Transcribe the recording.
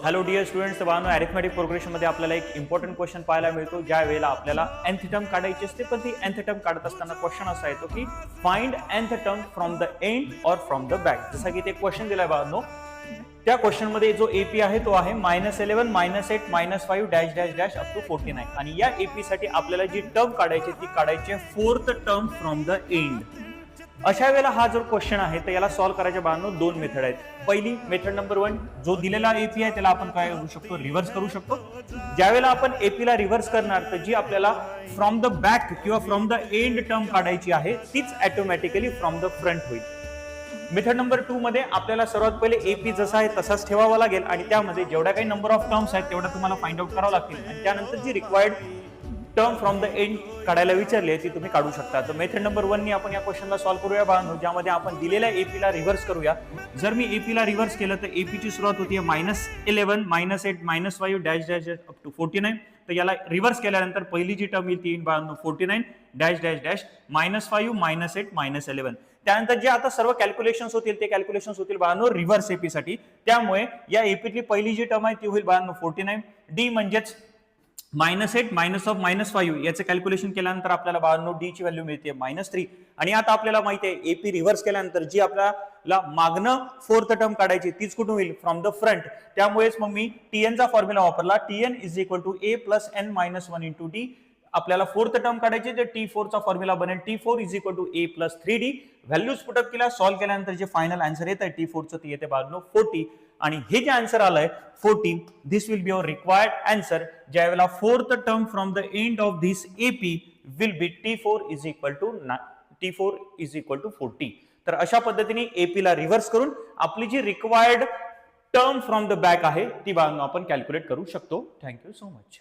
Hello dear students, बाळांनो arithmetic progression मध्ये आपल्याला एक इम्पॉर्टंट क्वेश्चन पाहायला मिळतो. ज्या वेळेला आपल्याला nth टर्म काढायची असते, पण ती nth टर्म काढत असताना क्वेश्चन असा येतो की find nth term from the end और फ्रॉम द बॅक. जसा की ते क्वेश्चन दिलाय बाळांनो, त्या क्वेश्चन मध्ये जो एपी आहे तो आहे -11 -8 -5 dash dash dash up to 49 आणि या एपी साठी आपल्याला जी टर्म काढायची ती काढायची fourth term from the end. अशा वेळेला हा जो क्वेश्चन आहे तर याला सॉल्व्ह करायच्या बाळांनो दोन मेथड आहेत. पहिली मेथड नंबर 1, जो दिलेला एपी आहे त्याला आपण काय करू शकतो, रिव्हर्स करू शकतो. ज्यावेळेला आपण एपी ला रिव्हर्स करणार तर जी आपल्याला फ्रॉम द बॅक किंवा फ्रॉम द एंड टर्म काढायची आहे तीच ऑटोमॅटिकली फ्रॉम द फ्रंट होईल. मेथड नंबर 2 मध्ये आपल्याला सर्वात पहिले एपी जसा आहे तसाच ठेवावा लागेल आणि त्यामध्ये जेवढ्या काही नंबर ऑफ टर्म्स आहेत तेवढ्या तुम्हाला फाइंड आउट करावं लागतील आणि त्यानंतर जी required term from the end काढायला विचारली आहे ती तुम्ही काढू शकता. तर मेथड नंबर 1 नी आपण या क्वेश्चनला सॉल्व्ह करूया बाळांनो, ज्यामध्ये आपण दिलेल्या एपी ला रिव्हर्स करूया. जर मी एपी ला रिव्हर्स केलं तर एपी ची सुरुवात होती -11 -8 -5 डॅश डॅश अप टू 49. तर याला रिव्हर्स केल्यानंतर पहिली जी टर्म येईल ती बाळांनो 49 डॅश डॅश डॅश -5 -8 -11. त्यानंतर जे आता सर्व कॅल्क्युलेशन्स होतील ते कॅल्क्युलेशन्स होतील बाळांनो रिव्हर्स एपी साठी. त्यामुळे या एपीतली पहिली जी टर्म आहे ती होईल बाळांनो 49. डी म्हणजेच -8 -5 याचं कॅल्क्युलेशन केल्यानंतर आपल्याला बाळांनो डी ची व्हॅल्यू मिळते -3. आणि आता आपल्याला माहिती आहे एपी रिव्हर्स केल्यानंतर जी आपल्याला मागणं फोर्थ टर्म काढायची तीच कुठून होईल, फ्रॉम द फ्रंट. त्यामुळेच मग मी टीएन चा फॉर्म्युला वापरला. TN is equal to a plus n minus 1 into D. आपल्याला फोर्थ टर्म काढायची तर T4 चा फॉर्म्युला बनेल T4 is equal to a plus 3d. Values put up केल्या, सॉल्व्ह केल्यानंतर जे फायनल आन्सर येत आहे T4 चं ते येते बाळांनो 40. आणि हे जे आन्सर आलंय 40, this will be our required answer. ज्यावेळेला fourth term from the end of this AP will be T4 is equal to 40. तर अशा पद्धतीने एपी ला रिव्हर्स करून आपली जी required term from the back आहे ती बाळांनो आपण कॅल्क्युलेट करू शकतो. Thank you so much.